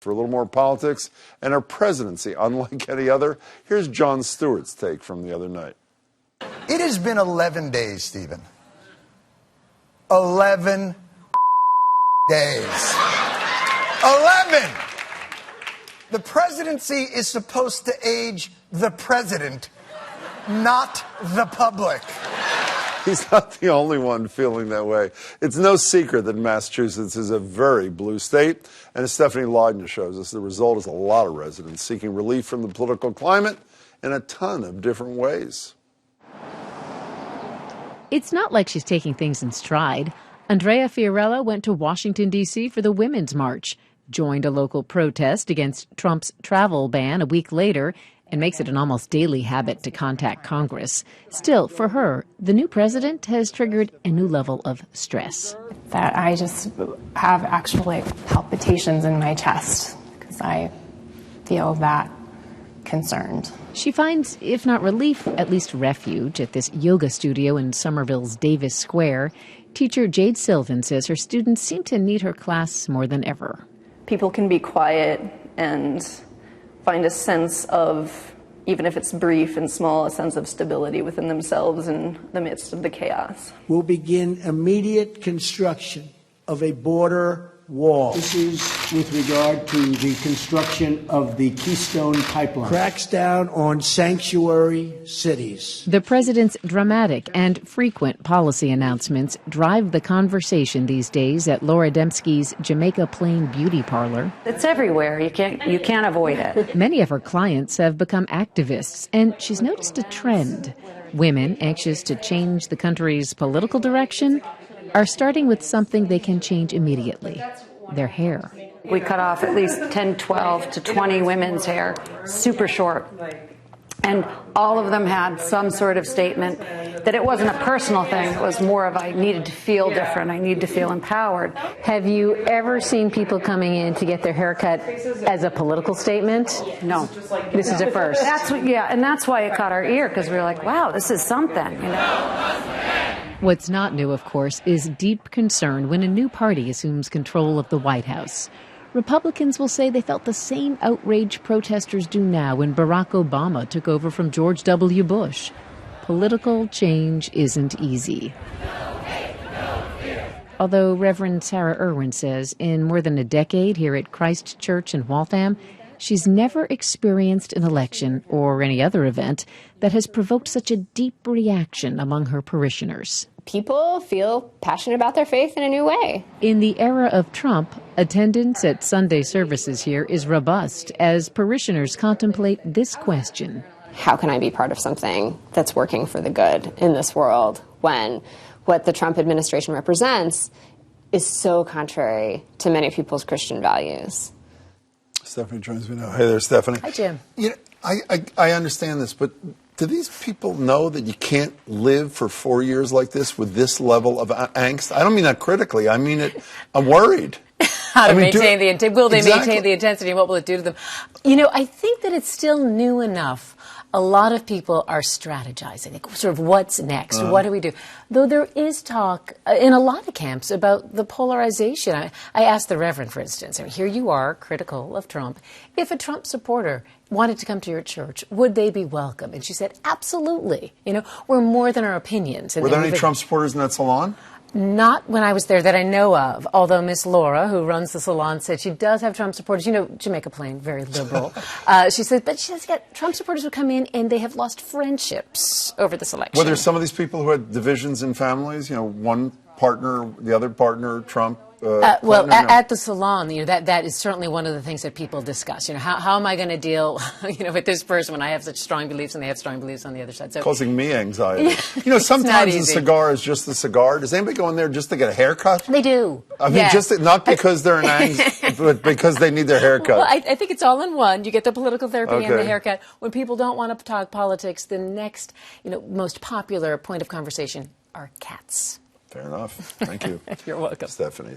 For a little more politics and our presidency, unlike any other, here's Jon Stewart's take from the other night. It has been 11 days, Stephen. 11 days. 11! The presidency is supposed to age the president, not the public. He's not the only one feeling that way. It's no secret that Massachusetts is a very blue state, and as Stephanie Lydon shows us, the result is a lot of residents seeking relief from the political climate in a ton of different ways. It's not like she's taking things in stride. Andrea Fiorello went to Washington, D.C. for the Women's March, joined a local protest against Trump's travel ban a week later, and makes it an almost daily habit to contact Congress. Still, for her, the new president has triggered a new level of stress. That I just have actual palpitations in my chest because I feel that concerned. She finds, if not relief, at least refuge at this yoga studio in Somerville's Davis Square. Teacher Jade Sylvan says her students seem to need her class more than ever. People can be quiet and find a sense of, even if it's brief and small, a sense of stability within themselves in the midst of the chaos. We'll begin immediate construction of a border wall. This is with regard to the construction of the Keystone Pipeline. Cracks down on sanctuary cities. The president's dramatic and frequent policy announcements drive the conversation these days at Laura Dembski's Jamaica Plain Beauty Parlor. It's everywhere. You can't avoid it. Many of her clients have become activists, and she's noticed a trend. Women anxious to change the country's political direction are starting with something they can change immediately: their hair. We cut off at least 10, 12 to 20 women's hair, super short. And all of them had some sort of statement that it wasn't a personal thing. It was more of I needed to feel different. I needed to feel empowered. Have you ever seen people coming in to get their hair cut as a political statement? No. This is a first. And that's why it caught our ear, because we were like, wow, this is something. You know? What's not new, of course, is deep concern when a new party assumes control of the White House. Republicans will say they felt the same outrage protesters do now when Barack Obama took over from George W. Bush. Political change isn't easy. Although Reverend Sarah Irwin says in more than a decade here at Christ Church in Waltham, she's never experienced an election or any other event that has provoked such a deep reaction among her parishioners. People feel passionate about their faith in a new way. In the era of Trump, attendance at Sunday services here is robust as parishioners contemplate this question. How can I be part of something that's working for the good in this world when what the Trump administration represents is so contrary to many people's Christian values? Stephanie joins me now. Hey there, Stephanie. Hi, Jim. You know, I understand this, but do these people know that you can't live for 4 years like this with this level of angst? I don't mean that critically. I mean it. I'm worried. How to maintain the intensity? Will they maintain the intensity, and what will it do to them? You know, I think that it's still new enough. A lot of people are strategizing, like, sort of what's next, what do we do? Though there is talk in a lot of camps about the polarization. I asked the Reverend, for instance, here you are, critical of Trump. If a Trump supporter wanted to come to your church, would they be welcome? And she said, absolutely. You know, we're more than our opinions. Were there any Trump supporters in that salon? Not when I was there that I know of, although Miss Laura, who runs the salon, said she does have Trump supporters. You know, Jamaica Plain, very liberal. She said, but she has got Trump supporters who come in and they have lost friendships over this election. Were there some of these people who had divisions in families? You know, one partner, the other partner, Trump? At the salon, you know, that is certainly one of the things that people discuss. You know, how am I going to deal, you know, with this person when I have such strong beliefs and they have strong beliefs on the other side? So, causing me anxiety. You know, sometimes a cigar is just a cigar. Does anybody go in there just to get a haircut? They do. I mean, not because they're in angst, but because they need their haircut. Well, I think it's all in one. You get the political therapy and the haircut. When people don't want to talk politics, the next, you know, most popular point of conversation are cats. Fair enough. Thank you. You're welcome. Stephanie.